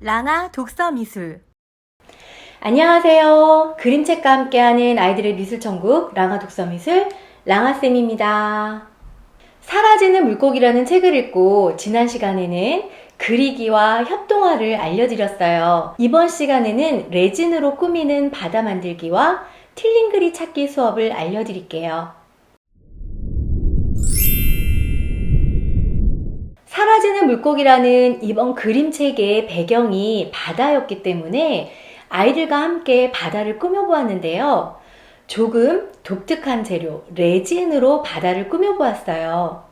랑아 독서미술. 안녕하세요. 그림책과 함께하는 아이들의 미술천국 랑아 독서미술 랑아쌤입니다. 사라지는 물고기라는 책을 읽고 지난 시간에는 그리기와 협동화를 알려드렸어요. 이번 시간에는 레진으로 꾸미는 바다 만들기와 틀린 그리 찾기 수업을 알려드릴게요. 사라지는 물고기라는 이번 그림책의 배경이 바다였기 때문에 아이들과 함께 바다를 꾸며보았는데요. 조금 독특한 재료, 레진으로 바다를 꾸며보았어요.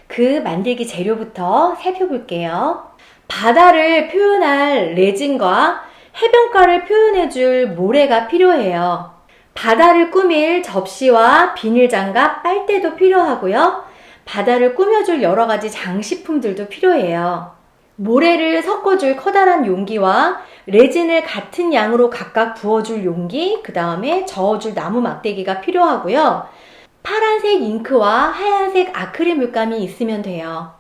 그 만들기 재료부터 살펴볼게요. 바다를 표현할 레진과 해변가를 표현해줄 모래가 필요해요. 바다를 꾸밀 접시와 비닐장갑, 빨대도 필요하고요. 바다를 꾸며줄 여러 가지 장식품들도 필요해요. 모래를 섞어줄 커다란 용기와 레진을 같은 양으로 각각 부어줄 용기, 그 다음에 저어줄 나무 막대기가 필요하고요. 파란색 잉크와 하얀색 아크릴 물감이 있으면 돼요.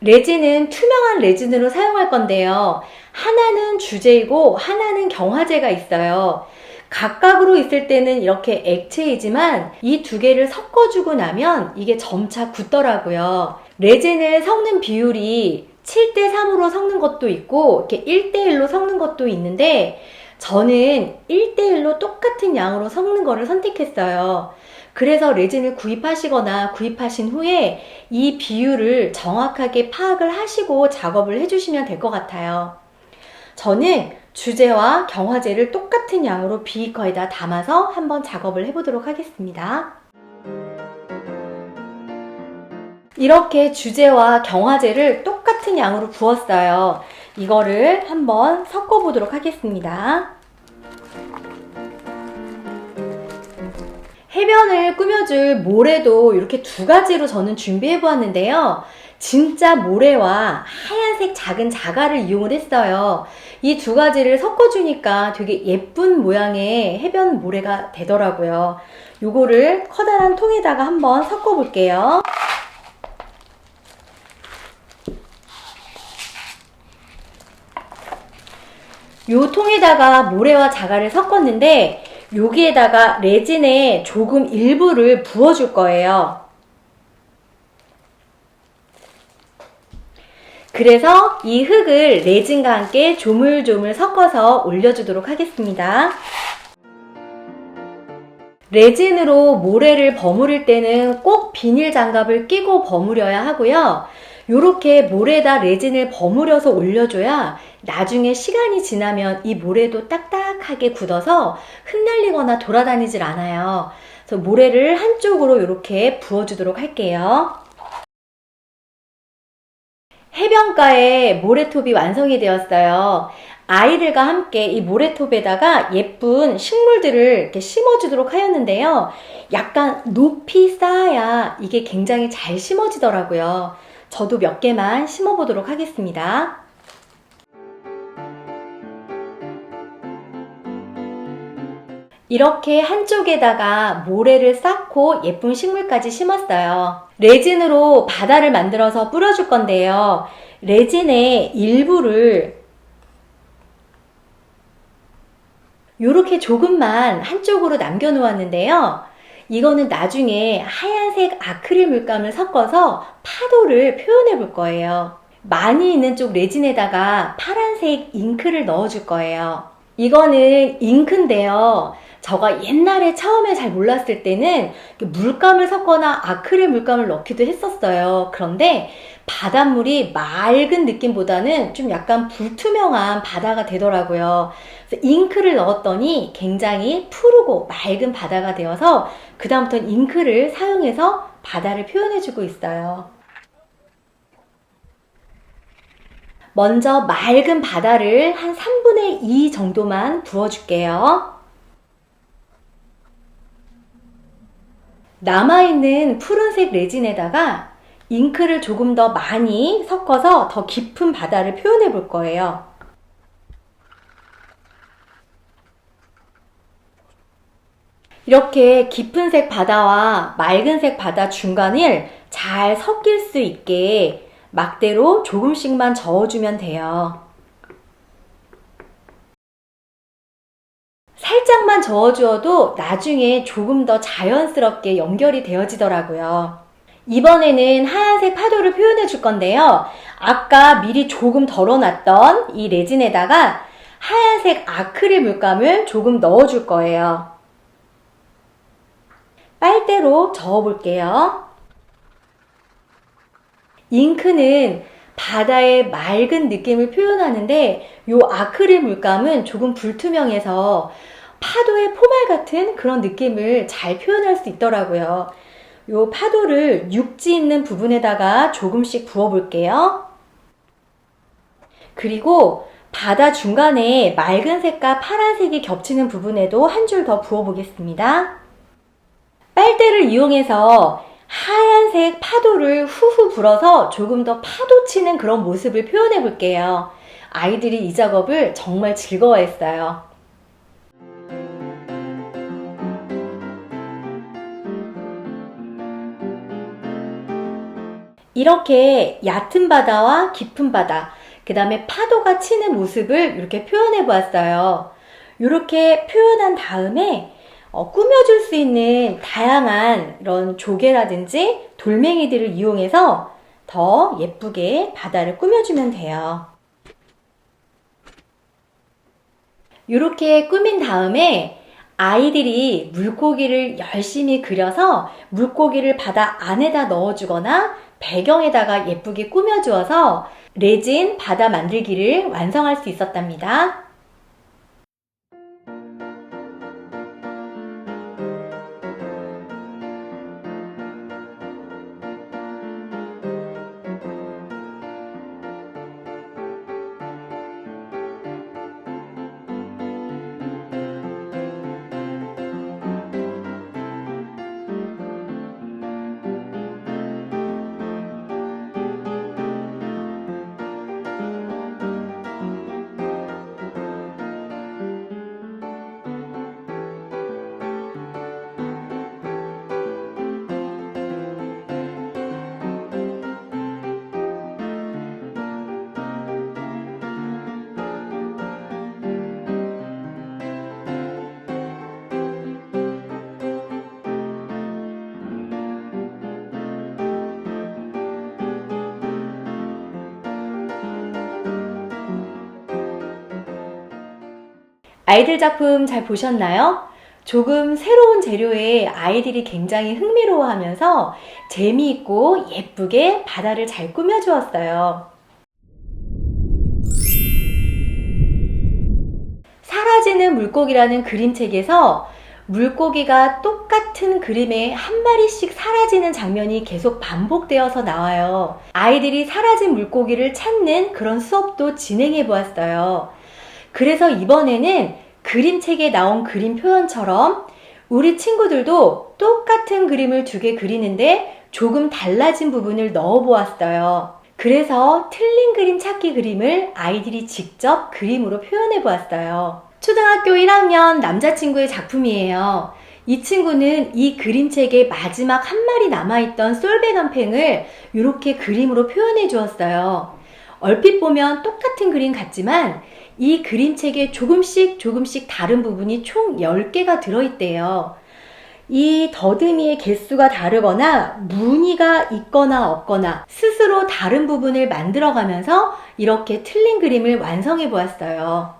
레진은 투명한 레진으로 사용할 건데요. 하나는 주재이고 하나는 경화제가 있어요. 각각으로 있을 때는 이렇게 액체이지만 이 두 개를 섞어주고 나면 이게 점차 굳더라고요. 레진을 섞는 비율이 7대3으로 섞는 것도 있고 이렇게 1대1로 섞는 것도 있는데 저는 1대1로 똑같은 양으로 섞는 거를 선택했어요. 그래서 레진을 구입하시거나 구입하신 후에 이 비율을 정확하게 파악을 하시고 작업을 해주시면 될 것 같아요. 저는 주재와 경화제를 똑같은 양으로 비거에다 담아서 한번 작업을 해보도록 하겠습니다. 이렇게 주재와 경화제를 똑같은 양으로 부었어요. 이거를 한번 섞어보도록 하겠습니다. 해변을 꾸며줄 모래도 이렇게 두 가지로 저는 준비해 보았는데요. 진짜 모래와 하얀색 작은 자갈을 이용을 했어요. 이 두 가지를 섞어주니까 되게 예쁜 모양의 해변 모래가 되더라고요. 요거를 커다란 통에다가 한번 섞어 볼게요. 요 통에다가 모래와 자갈을 섞었는데 여기에다가 레진의 조금 일부를 부어줄 거예요. 그래서 이 흙을 레진과 함께 조물조물 섞어서 올려주도록 하겠습니다. 레진으로 모래를 버무릴 때는 꼭 비닐 장갑을 끼고 버무려야 하고요. 이렇게 모래에다 레진을 버무려서 올려줘야 나중에 시간이 지나면 이 모래도 딱딱하게 굳어서 흩날리거나 돌아다니질 않아요. 그래서 모래를 한쪽으로 이렇게 부어주도록 할게요. 해변가에 모래톱이 완성이 되었어요. 아이들과 함께 이 모래톱에다가 예쁜 식물들을 이렇게 심어주도록 하였는데요. 약간 높이 쌓아야 이게 굉장히 잘 심어지더라고요. 저도 몇 개만 심어보도록 하겠습니다. 이렇게 한쪽에다가 모래를 쌓고 예쁜 식물까지 심었어요. 레진으로 바다를 만들어서 뿌려줄 건데요. 레진의 일부를 이렇게 조금만 한쪽으로 남겨 놓았는데요. 이거는 나중에 하얀색 아크릴 물감을 섞어서 파도를 표현해 볼 거예요. 많이 있는 쪽 레진에다가 파란색 잉크를 넣어 줄 거예요. 이거는 잉크인데요. 제가 옛날에 처음에 잘 몰랐을 때는 물감을 섞거나 아크릴 물감을 넣기도 했었어요. 그런데 바닷물이 맑은 느낌보다는 좀 약간 불투명한 바다가 되더라고요. 그래서 잉크를 넣었더니 굉장히 푸르고 맑은 바다가 되어서 그 다음부터는 잉크를 사용해서 바다를 표현해주고 있어요. 먼저 맑은 바다를 한 3분의 2 정도만 부어줄게요. 남아있는 푸른색 레진에다가 잉크를 조금 더 많이 섞어서 더 깊은 바다를 표현해 볼 거예요. 이렇게 깊은색 바다와 맑은색 바다 중간을 잘 섞일 수 있게 막대로 조금씩만 저어주면 돼요. 저어주어도 나중에 조금 더 자연스럽게 연결이 되어지더라고요. 이번에는 하얀색 파도를 표현해 줄 건데요. 아까 미리 조금 덜어놨던 이 레진에다가 하얀색 아크릴 물감을 조금 넣어줄 거예요. 빨대로 저어볼게요. 잉크는 바다의 맑은 느낌을 표현하는데 이 아크릴 물감은 조금 불투명해서 파도의 포말 같은 그런 느낌을 잘 표현할 수 있더라고요. 이 파도를 육지 있는 부분에다가 조금씩 부어볼게요. 그리고 바다 중간에 맑은 색과 파란색이 겹치는 부분에도 한 줄 더 부어보겠습니다. 빨대를 이용해서 하얀색 파도를 후후 불어서 조금 더 파도 치는 그런 모습을 표현해 볼게요. 아이들이 이 작업을 정말 즐거워했어요. 이렇게 얕은 바다와 깊은 바다, 그 다음에 파도가 치는 모습을 이렇게 표현해 보았어요. 이렇게 표현한 다음에 꾸며줄 수 있는 다양한 이런 조개라든지 돌멩이들을 이용해서 더 예쁘게 바다를 꾸며주면 돼요. 이렇게 꾸민 다음에 아이들이 물고기를 열심히 그려서 물고기를 바다 안에다 넣어주거나 배경에다가 예쁘게 꾸며주어서 레진 바다 만들기를 완성할 수 있었답니다. 아이들 작품 잘 보셨나요? 조금 새로운 재료에 아이들이 굉장히 흥미로워하면서 재미있고 예쁘게 바다를 잘 꾸며주었어요. 사라지는 물고기라는 그림책에서 물고기가 똑같은 그림에 한 마리씩 사라지는 장면이 계속 반복되어서 나와요. 아이들이 사라진 물고기를 찾는 그런 수업도 진행해 보았어요. 그래서 이번에는 그림책에 나온 그림 표현처럼 우리 친구들도 똑같은 그림을 2개 그리는데 조금 달라진 부분을 넣어 보았어요. 그래서 틀린 그림 찾기 그림을 아이들이 직접 그림으로 표현해 보았어요. 초등학교 1학년 남자친구의 작품이에요. 이 친구는 이 그림책의 마지막 한 마리 남아있던 솔배간팽을 이렇게 그림으로 표현해 주었어요. 얼핏 보면 똑같은 그림 같지만 이 그림책에 조금씩 다른 부분이 총 10개가 들어있대요. 이 더듬이의 개수가 다르거나 무늬가 있거나 없거나 스스로 다른 부분을 만들어가면서 이렇게 틀린 그림을 완성해 보았어요.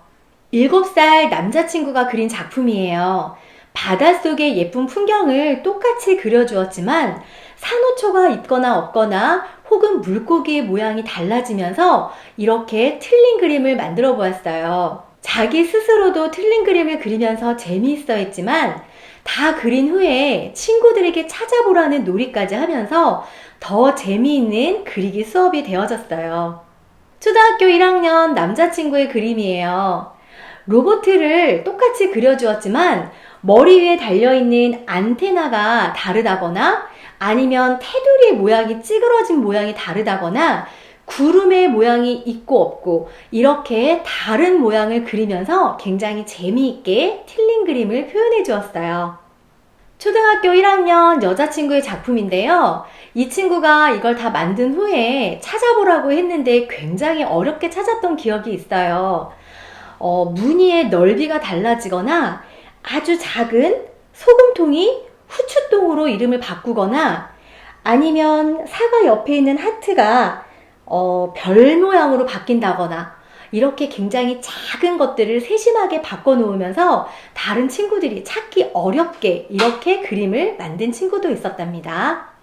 7살 남자친구가 그린 작품이에요. 바닷속의 예쁜 풍경을 똑같이 그려주었지만 산호초가 있거나 없거나 혹은 물고기의 모양이 달라지면서 이렇게 틀린 그림을 만들어 보았어요. 자기 스스로도 틀린 그림을 그리면서 재미있어 했지만 다 그린 후에 친구들에게 찾아보라는 놀이까지 하면서 더 재미있는 그리기 수업이 되어졌어요. 초등학교 1학년 남자친구의 그림이에요. 로봇을 똑같이 그려주었지만 머리 위에 달려있는 안테나가 다르다거나 아니면 테두리의 모양이 찌그러진 모양이 다르다거나 구름의 모양이 있고 없고 이렇게 다른 모양을 그리면서 굉장히 재미있게 틀린 그림을 표현해 주었어요. 초등학교 1학년 여자친구의 작품인데요. 이 친구가 이걸 다 만든 후에 찾아보라고 했는데 굉장히 어렵게 찾았던 기억이 있어요. 무늬의 넓이가 달라지거나 아주 작은 소금통이 후추똥으로 이름을 바꾸거나 아니면 사과 옆에 있는 하트가 별 모양으로 바뀐다거나 이렇게 굉장히 작은 것들을 세심하게 바꿔놓으면서 다른 친구들이 찾기 어렵게 이렇게 그림을 만든 친구도 있었답니다.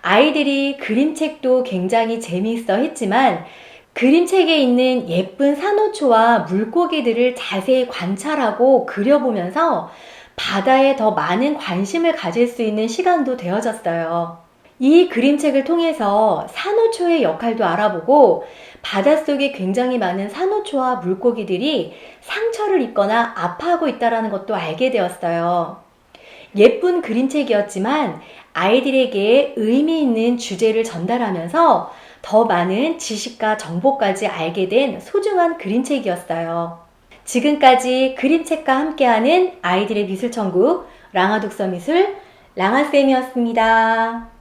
아이들이 그림책도 굉장히 재미있어 했지만 그림책에 있는 예쁜 산호초와 물고기들을 자세히 관찰하고 그려보면서 바다에 더 많은 관심을 가질 수 있는 시간도 되어졌어요. 이 그림책을 통해서 산호초의 역할도 알아보고 바닷속에 굉장히 많은 산호초와 물고기들이 상처를 입거나 아파하고 있다는 것도 알게 되었어요. 예쁜 그림책이었지만 아이들에게 의미 있는 주제를 전달하면서 더 많은 지식과 정보까지 알게 된 소중한 그림책이었어요. 지금까지 그림책과 함께하는 아이들의 미술천국 랑아독서미술 랑아쌤이었습니다.